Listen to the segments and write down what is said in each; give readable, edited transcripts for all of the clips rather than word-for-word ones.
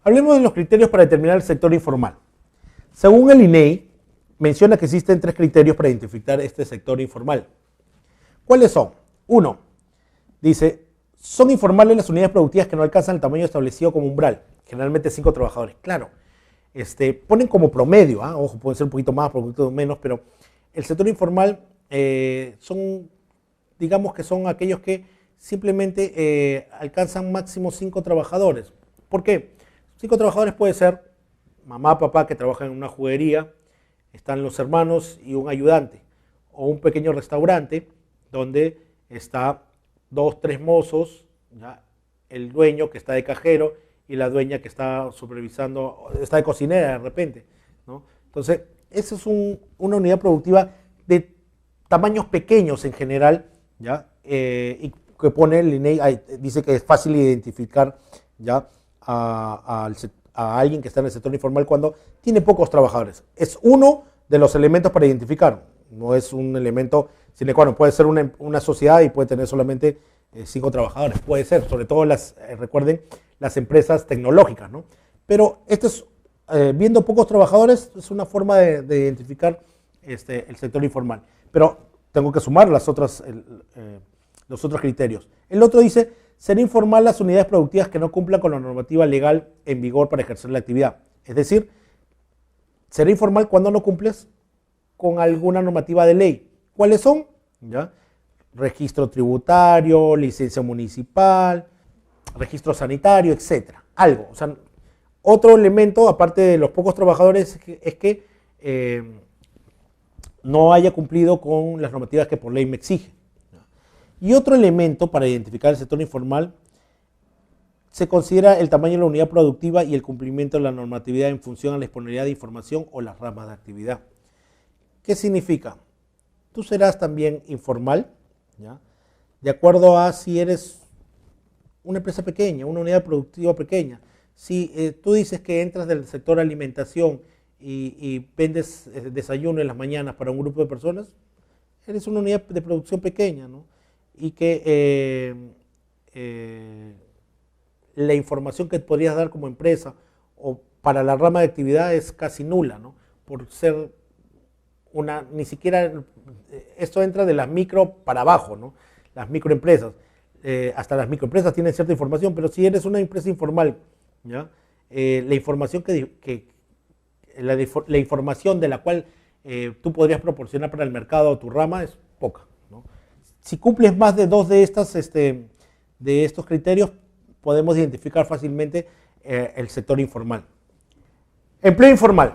Hablemos de los criterios para determinar el sector informal. Según el INEI, menciona que existen 3 criterios para identificar este sector informal. ¿Cuáles son? 1. Dice, son informales las unidades productivas que no alcanzan el tamaño establecido como umbral, generalmente 5 trabajadores. Claro, ponen como promedio, ojo, puede ser un poquito más, un poquito menos, pero el sector informal digamos que son aquellos que simplemente alcanzan máximo 5 trabajadores. ¿Por qué? 5 trabajadores puede ser mamá, papá que trabajan en una juguería, están los hermanos y un ayudante, o un pequeño restaurante donde está 2, 3 mozos, ¿ya? El dueño que está de cajero y la dueña que está supervisando, está de cocinera de repente, ¿no? Entonces, esa es una unidad productiva de tamaños pequeños en general, ¿ya? Y que pone el INEI, dice que es fácil identificar, ¿ya? a alguien que está en el sector informal cuando tiene pocos trabajadores. Es uno de los elementos para identificar, no es un elemento sine qua non. Puede ser una sociedad y puede tener solamente 5 trabajadores, puede ser, sobre todo recuerden, las empresas tecnológicas, ¿no? Pero viendo pocos trabajadores es una forma de identificar el sector informal. Pero tengo que sumar los otros criterios. El otro dice, será informal las unidades productivas que no cumplan con la normativa legal en vigor para ejercer la actividad. Es decir, será informal cuando no cumples con alguna normativa de ley. ¿Cuáles son? ¿Ya? Registro tributario, licencia municipal, registro sanitario, etc. Algo. O sea, otro elemento, aparte de los pocos trabajadores, es que no haya cumplido con las normativas que por ley me exigen. Y otro elemento para identificar el sector informal se considera el tamaño de la unidad productiva y el cumplimiento de la normatividad en función a la disponibilidad de información o las ramas de actividad. ¿Qué significa? Tú serás también informal, ¿ya? De acuerdo a si eres una empresa pequeña, una unidad productiva pequeña. Si tú dices que entras del sector alimentación y vendes desayuno en las mañanas para un grupo de personas, eres una unidad de producción pequeña, ¿no? Y que la información que podrías dar como empresa o para la rama de actividad es casi nula, ¿no? Por ser ni siquiera, esto entra de las micro para abajo, ¿no? Las microempresas, hasta las microempresas tienen cierta información, pero si eres una empresa informal, ¿ya? La información la información de la cual tú podrías proporcionar para el mercado o tu rama es poca, ¿no? Si cumples más de 2 de estos criterios, podemos identificar fácilmente el sector informal. Empleo informal,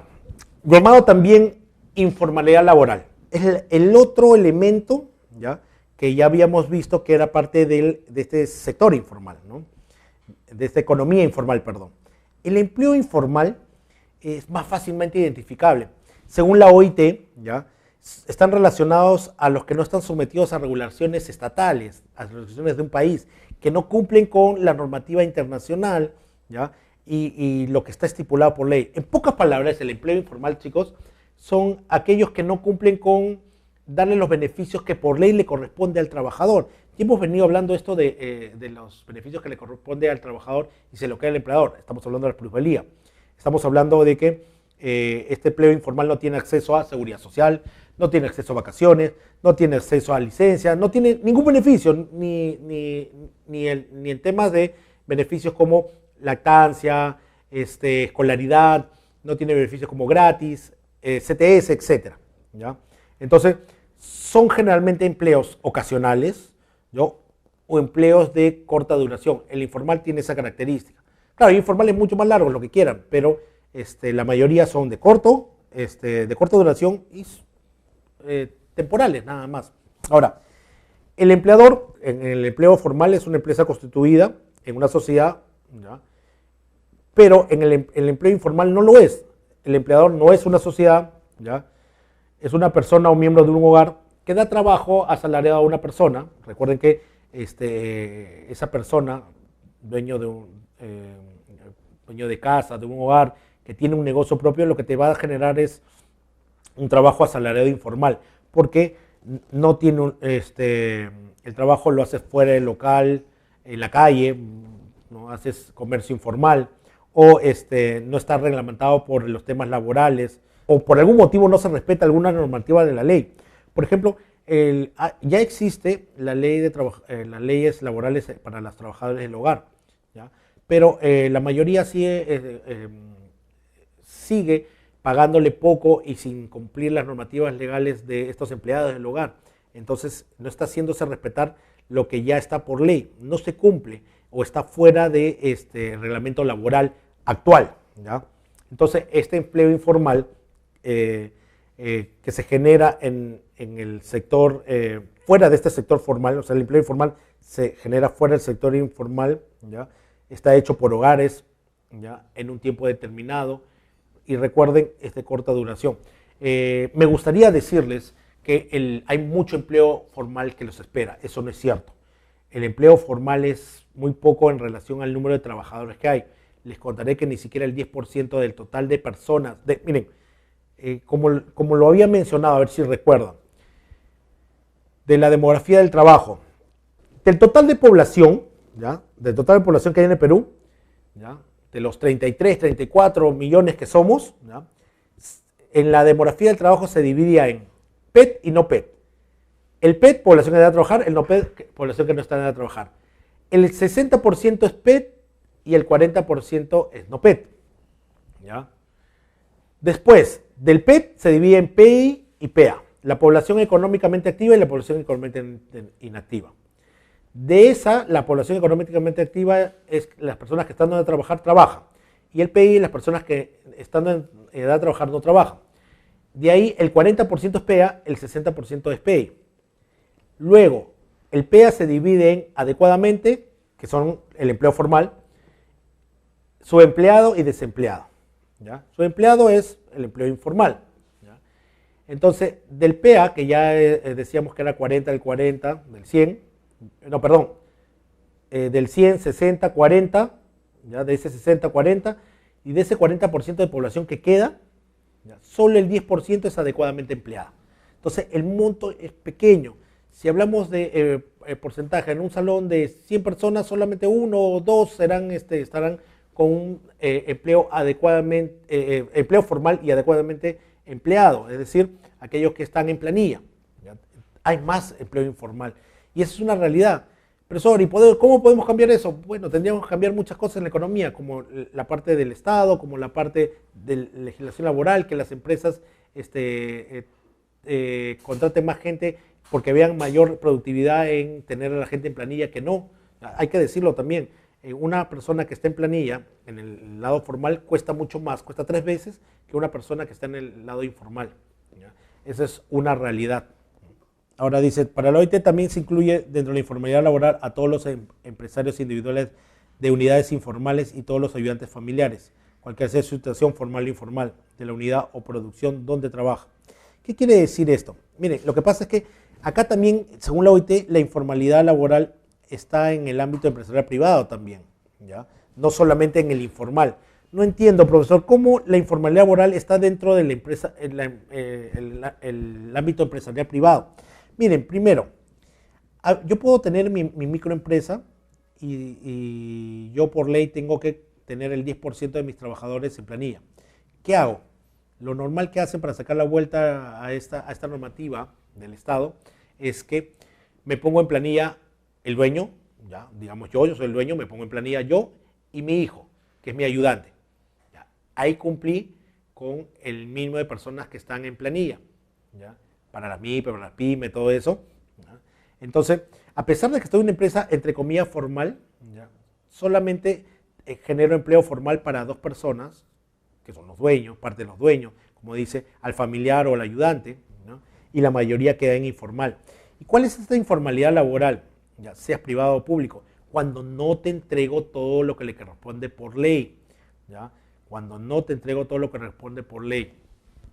llamado también informalidad laboral. Es el otro elemento, ¿ya? Que ya habíamos visto que era parte de este sector informal, ¿no? De esta economía informal, perdón. El empleo informal es más fácilmente identificable. Según la OIT, ¿ya? Están relacionados a los que no están sometidos a regulaciones estatales, a regulaciones de un país, que no cumplen con la normativa internacional, ¿ya? Y lo que está estipulado por ley. En pocas palabras, el empleo informal, chicos, son aquellos que no cumplen con darle los beneficios que por ley le corresponde al trabajador. Y hemos venido hablando esto de los beneficios que le corresponde al trabajador y se lo queda al empleador. Estamos hablando de la plusvalía. Estamos hablando de que este empleo informal no tiene acceso a seguridad social, no tiene acceso a vacaciones, no tiene acceso a licencia, no tiene ningún beneficio, ni en temas de beneficios como lactancia, escolaridad, no tiene beneficios como gratis, CTS, etc. ¿Ya? Entonces, son generalmente empleos ocasionales, ¿no? O empleos de corta duración. El informal tiene esa característica. Claro, el informal es mucho más largo, lo que quieran, pero la mayoría son de corta duración y temporales, nada más. Ahora, el empleador en el empleo formal es una empresa constituida en una sociedad, ¿ya? Pero en el empleo informal no lo es. El empleador no es una sociedad, ¿ya? Es una persona o miembro de un hogar que da trabajo asalariado a una persona. Recuerden que esa persona, dueño de casa, de un hogar, que tiene un negocio propio, lo que te va a generar es un trabajo asalariado informal, porque no tiene el trabajo lo haces fuera del local, en la calle, ¿no? Haces comercio informal, o no está reglamentado por los temas laborales, o por algún motivo no se respeta alguna normativa de la ley. Por ejemplo, ya existe la ley las leyes laborales para los trabajadores del hogar, ¿ya? Pero la mayoría sigue pagándole poco y sin cumplir las normativas legales de estos empleados del hogar. Entonces no está haciéndose respetar lo que ya está por ley, no se cumple o está fuera de reglamento laboral actual, ¿ya? Entonces este empleo informal que se genera en el sector, fuera de este sector formal, o sea, el empleo informal se genera fuera del sector informal, ¿ya? Está hecho por hogares, ¿ya? En un tiempo determinado, y recuerden, es de corta duración. Me gustaría decirles que hay mucho empleo formal que los espera, eso no es cierto. El empleo formal es muy poco en relación al número de trabajadores que hay. Les contaré que ni siquiera el 10% del total de personas, miren, como lo había mencionado, a ver si recuerdan, de la demografía del trabajo, del total de población, ¿ya? Del total de población que hay en el Perú, ¿ya? De los 33, 34 millones que somos, ¿ya? En la demografía del trabajo se dividía en PET y no PET. El PET, población que está a trabajar, el no PET, población que no está a trabajar. El 60% es PET y el 40% es no PET, ¿ya? Después, del PET se divide en PI y PA, la población económicamente activa y la población económicamente inactiva. De esa, la población económicamente activa es las personas que están donde trabajar, trabajan. Y el PI, las personas que están en edad de trabajar, no trabajan. De ahí, el 40% es PA, el 60% es PI. Luego, el PA se divide en adecuadamente, que son el empleo formal, subempleado y desempleado, ¿ya? Subempleado es el empleo informal, ¿ya? Entonces, del PA, que ya decíamos que era 40 del 40, del 100, no, perdón, del 100, 60, 40, ¿ya? De ese 60, 40, y de ese 40% de población que queda, ¿ya? Solo el 10% es adecuadamente empleada. Entonces, el monto es pequeño. Si hablamos de porcentaje, en un salón de 100 personas, solamente uno o dos estarán con un empleo formal y adecuadamente empleado, es decir, aquellos que están en planilla, ¿ya? Hay más empleo informal y esa es una realidad. Profesor, ¿y cómo podemos cambiar eso? Bueno, tendríamos que cambiar muchas cosas en la economía, como la parte del Estado, como la parte de la legislación laboral, que las empresas contraten más gente porque vean mayor productividad en tener a la gente en planilla que no. Hay que decirlo también. Una persona que está en planilla, en el lado formal, cuesta mucho más, cuesta 3 veces que una persona que está en el lado informal, ¿ya? Esa es una realidad. Ahora dice, para la OIT también se incluye dentro de la informalidad laboral a todos los empresarios individuales de unidades informales y todos los ayudantes familiares, cualquier sea su situación formal o informal, de la unidad o producción donde trabaja. ¿Qué quiere decir esto? Miren, lo que pasa es que acá también, según la OIT, la informalidad laboral está en el ámbito empresarial privado también, ¿ya? No solamente en el informal. No entiendo, profesor, cómo la informalidad laboral está dentro de la empresa, el ámbito empresarial privado. Miren, primero, yo puedo tener mi microempresa y yo por ley tengo que tener el 10% de mis trabajadores en planilla. ¿Qué hago? Lo normal que hacen para sacar la vuelta a esta normativa del Estado es que me pongo en planilla el dueño, ya, digamos yo soy el dueño, me pongo en planilla yo y mi hijo, que es mi ayudante. Ya, ahí cumplí con el mínimo de personas que están en planilla, ¿ya? Para la MIPE, para la PYME, todo eso, ¿ya? Entonces, a pesar de que estoy en una empresa, entre comillas, formal, ¿ya? Solamente genero empleo formal para 2 personas, que son los dueños, parte de los dueños, como dice, al familiar o al ayudante, ¿no? Y la mayoría queda en informal. ¿Y cuál es esta informalidad laboral? Ya seas privado o público, cuando no te entrego todo lo que le corresponde por ley, ¿ya? Cuando no te entrego todo lo que corresponde por ley.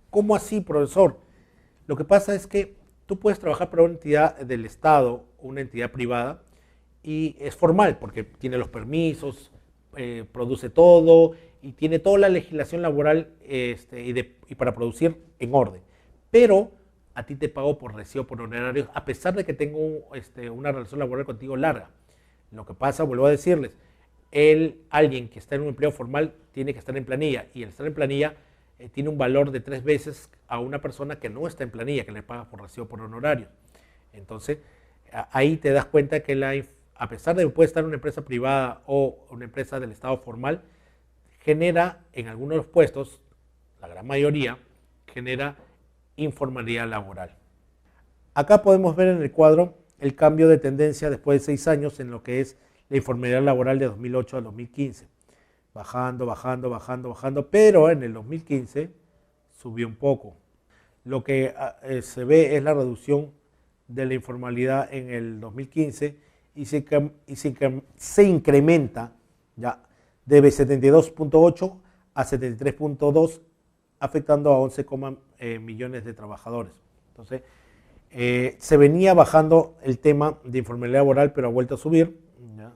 ¿Cómo así, profesor? Lo que pasa es que tú puedes trabajar para una entidad del Estado o una entidad privada y es formal porque tiene los permisos, produce todo y tiene toda la legislación laboral y para producir en orden. Pero a ti te pago por recibo, por honorarios, a pesar de que tengo una relación laboral contigo larga. Lo que pasa, vuelvo a decirles, alguien que está en un empleo formal tiene que estar en planilla, y el estar en planilla tiene un valor de 3 veces a una persona que no está en planilla, que le paga por recibo por honorario. Entonces, ahí te das cuenta que a pesar de que puede estar en una empresa privada o una empresa del Estado formal, genera en algunos de los puestos, la gran mayoría, genera informalidad laboral. Acá podemos ver en el cuadro el cambio de tendencia después de 6 años en lo que es la informalidad laboral de 2008 a 2015. Bajando, bajando, bajando, bajando, pero en el 2015 subió un poco. Lo que se ve es la reducción de la informalidad en el 2015 y se incrementa ya de 72.8 a 73.2, afectando a 11 millones de trabajadores. Entonces, se venía bajando el tema de informalidad laboral, pero ha vuelto a subir, ¿ya?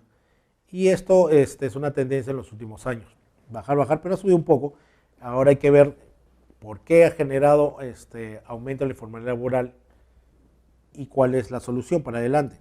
Y esto es una tendencia en los últimos años. Bajar, bajar, pero ha subido un poco. Ahora hay que ver por qué ha generado aumento de la informalidad laboral y cuál es la solución para adelante.